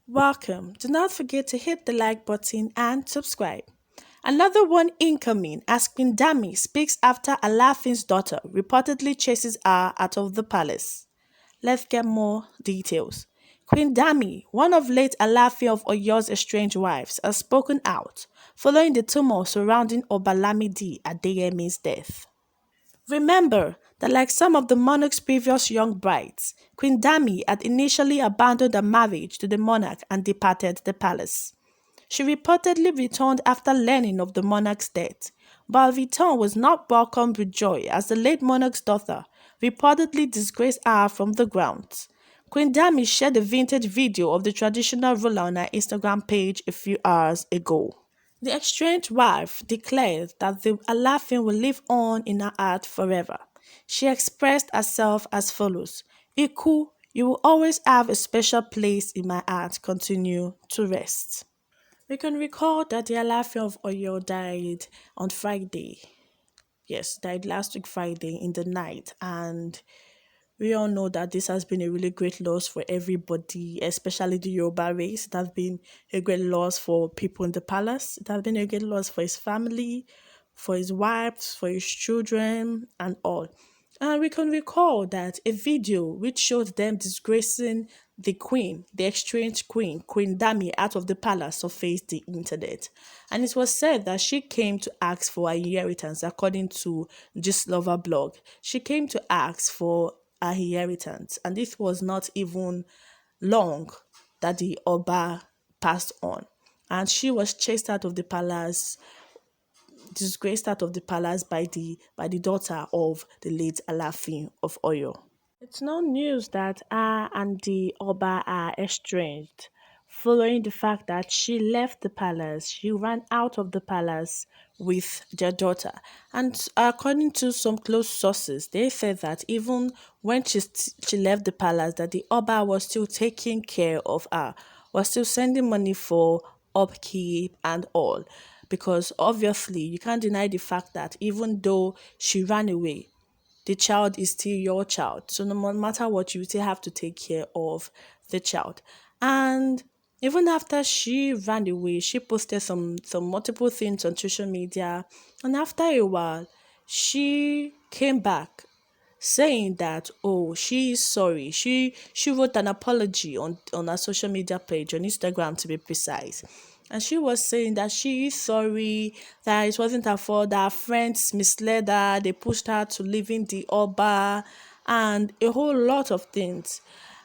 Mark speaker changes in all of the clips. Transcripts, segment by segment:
Speaker 1: Welcome. Do not forget to hit the like button and subscribe. Another one incoming as Queen Dammy speaks after Alaafin'S daughter reportedly chases her out of the palace. Let's get more details. Queen Dammy, one of late Alaafin of Oyo's estranged wives, has spoken out following the tumult surrounding Obalamidi Adeyemi's death. Remember that, like some of the monarch's previous young brides, Queen Dammy had initially abandoned her marriage to the monarch and departed the palace. She reportedly returned after learning of the monarch's death, but her return was not welcomed with joy as the late monarch's daughter reportedly disgraced her from the grounds. Queen Dammy shared a vintage video of the traditional ruler on her Instagram page a few hours ago. The estranged wife declared that the Alaafin will live on in her heart forever. She expressed herself as follows: Iku, you will always have a special place in my heart, continue to rest. We can recall that the Alaafin of Oyo died on Friday. Yes, died last week Friday in the night, and we all know that this has been a really great loss for everybody, especially the Yoruba race. It has been a great loss for people in the palace. It has been a great loss for his family, for his wives, for his children, and all. And we can recall that a video which showed them disgracing the queen, the estranged queen, Queen Dammy, out of the palace surfaced the internet. And it was said that she came to ask for her inheritance, according to Gist Lover blog. She came to ask for her inheritance, and this was not even long that the Oba passed on. And she was chased out of the palace, disgraced out of the palace by the daughter of the late Alaafin of Oyo. It's no news that her and the Oba are estranged, following the fact that she left the palace. She ran out of the palace with their daughter. And according to some close sources, they said that even when she left the palace, that the Oba was still taking care of her, was still sending money for upkeep and all. Because obviously, you can't deny the fact that even though she ran away, the child is still your child. So no matter what, you still have to take care of the child. And even after she ran away, she posted some multiple things on social media. And after a while, she came back saying that, oh, she is sorry. She wrote an apology on her social media page, on Instagram to be precise. And she was saying that she is sorry, that it wasn't her fault, that her friends misled her, they pushed her to leaving the Oba, and a whole lot of things.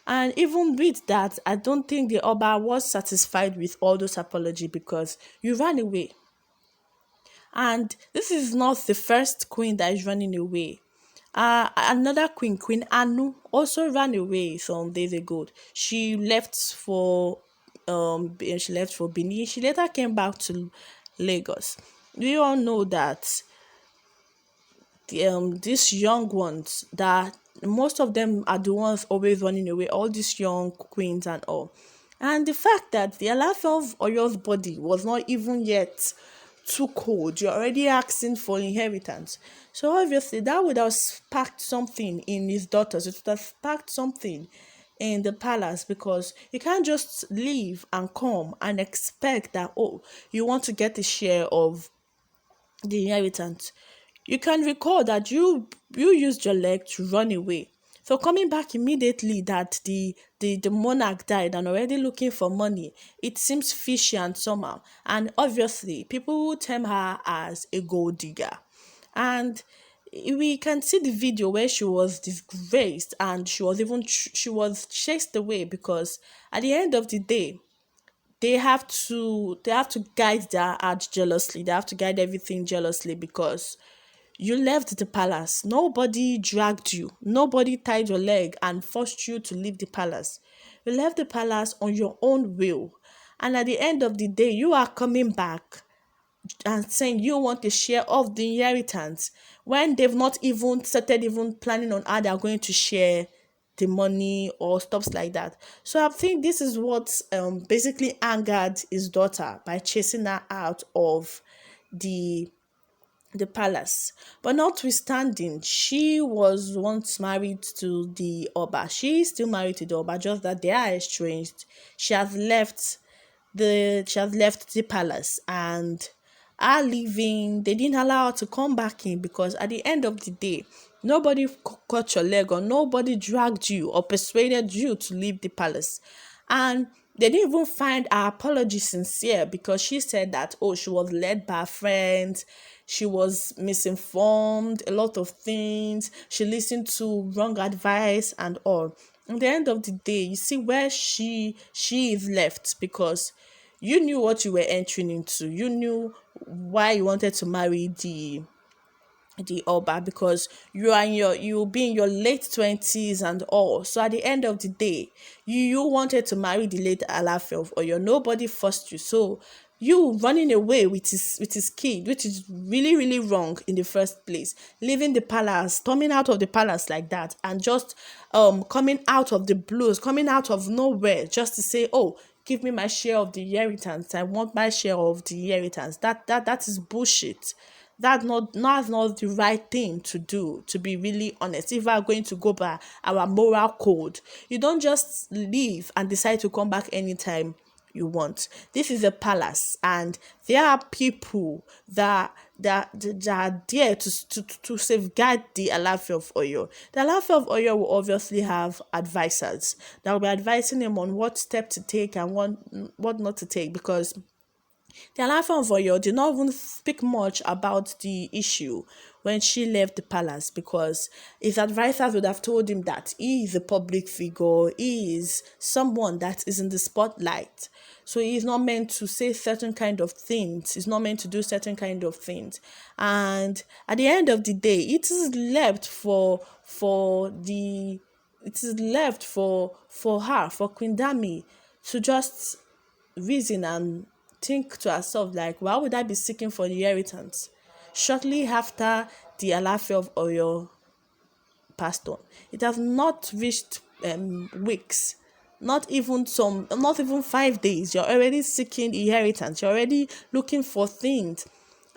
Speaker 1: And even with that, I don't think the Oba was satisfied with all those apology, because you ran away. And this is not the first queen that is running away. Another queen, Queen Anu, also ran away some days ago. She left for Benin. She later came back to Lagos. We all know that these young ones, that most of them are the ones always running away, all these young queens and all. And the fact that the Alaafin of Oyo's body was not even yet too cold, you're already asking for inheritance. So obviously that would have sparked something in his daughters. It would have sparked something in the palace, because you can't just leave and come and expect that, oh, you want to get a share of the inheritance. You can recall that you used your leg to run away. So coming back immediately that the monarch died and already looking for money, it seems fishy and somehow. And obviously, people will term her as a gold digger. And we can see the video where she was disgraced, and she was chased away, because at the end of the day, they have to guide their art jealously. They have to guide everything jealously, because you left the palace. Nobody dragged you. Nobody tied your leg and forced you to leave the palace. You left the palace on your own will. And at the end of the day, you are coming back and saying you want a share of the inheritance, when they've not even started even planning on how they are going to share the money or stuff like that. So I think this is what basically angered his daughter by chasing her out of the the palace. But notwithstanding, she was once married to the Oba. She is still married to the Oba, just that they are estranged. She has left the palace and are leaving. They didn't allow her to come back in because at the end of the day, nobody cut your leg or nobody dragged you or persuaded you to leave the palace. And they didn't even find her apology sincere because she said that, oh, she was led by friends, she was misinformed, a lot of things, she listened to wrong advice and all. At the end of the day, you see where she is left because you knew what you were entering into. You knew why you wanted to marry the Oba because you'll be in your late 20s and all. So at the end of the day, you wanted to marry the late Alaafi of Oyo. Nobody forced you. So you running away with his kid, which is really, really wrong in the first place. Leaving the palace, storming out of the palace like that, and just coming out of the blues, coming out of nowhere, just to say, oh, give me my share of the inheritance. I want my share of the inheritance. That is bullshit. That's not the right thing to do, to be really honest. If we are going to go by our moral code, you don't just leave and decide to come back anytime you want. This is a palace, and there are people that are there to safeguard the Alaafi of Oyo. The Alaafi of Oyo will obviously have advisors that will be advising him on what step to take and what not to take because the Alaafi of Oyo did not even speak much about the issue when she left the palace because his advisors would have told him that he is a public figure, he is someone that is in the spotlight. So he is not meant to say certain kind of things. He's not meant to do certain kind of things. And at the end of the day, it is left for her, for Queen Dammy, to just reason and think to herself like, why would I be seeking for inheritance shortly after the Alaafi of Oyo passed on? It has not reached weeks, not even 5 days. You're already seeking inheritance. You're already looking for things.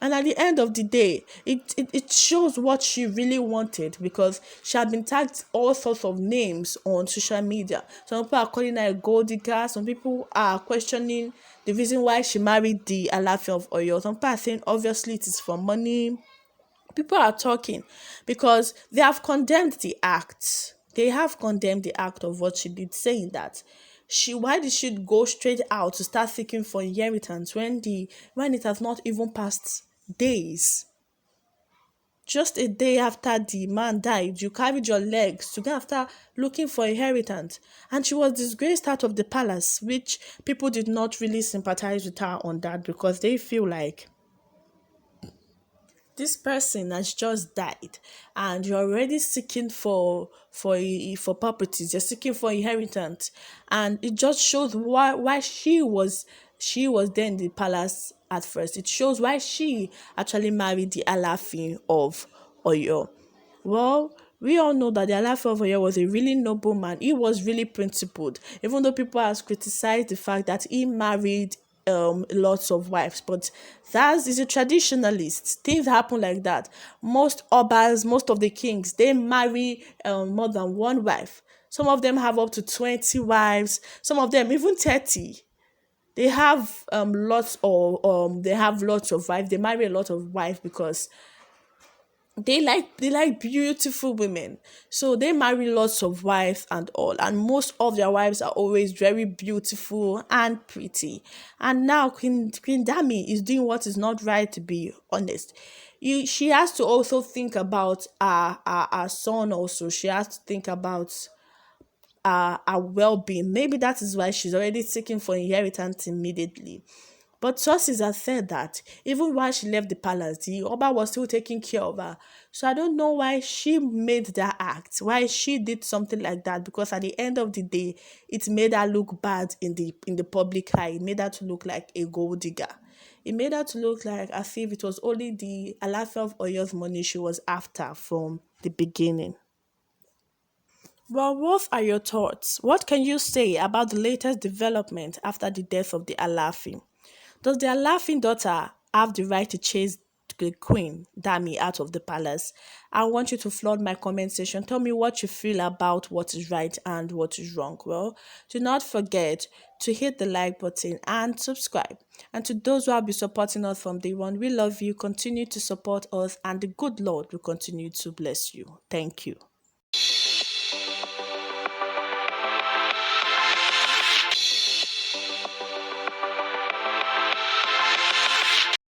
Speaker 1: And at the end of the day, it shows what she really wanted because she had been tagged all sorts of names on social media. Some people are calling her a gold digger. Some people are questioning the reason why she married the Alaafi of Oyo. Some people are saying obviously it is for money. People are talking because they have condemned the act. They have condemned the act of what she did, saying that why did she go straight out to start seeking for inheritance when it has not even passed days? Just a day after the man died, you carried your legs to go after looking for inheritance. And she was disgraced out of the palace, which people did not really sympathize with her on that because they feel like this person has just died and you're already seeking for properties, you're seeking for inheritance, and it just shows why she was there in the palace at first. It shows why she actually married the Alaafi of Oyo. Well, we all know that the Alaafi of Oyo was a really noble man. He was really principled, even though people have criticized the fact that he married lots of wives, but that is a traditionalist. Things happen like that. Most obas, most of the kings, they marry more than one wife. Some of them have up to 20 wives, some of them even 30. They have lots of wives. They marry a lot of wives because they like beautiful women, so they marry lots of wives and all, and most of their wives are always very beautiful and pretty. And now Queen Dammy is doing what is not right, to be honest. She has to also think about our son. Also, she has to think about our well-being. Maybe that is why she's already seeking for inheritance immediately. But sources have said that even while she left the palace, the Oba was still taking care of her. So I don't know why she made that act, why she did something like that. Because at the end of the day, it made her look bad in the public eye. It made her to look like a gold digger. It made her to look like as if it was only the Alaafi of Oyo's money she was after from the beginning. Well, what are your thoughts? What can you say about the latest development after the death of the Alaafi? Does the Alaafi daughter have the right to chase the queen, Dammy, out of the palace. I want you to flood my comment section. Tell me what you feel about what is right and what is wrong. Well, do not forget to hit the like button and subscribe. And to those who have been supporting us from day one, we love you. Continue to support us, and the good Lord will continue to bless you. Thank you.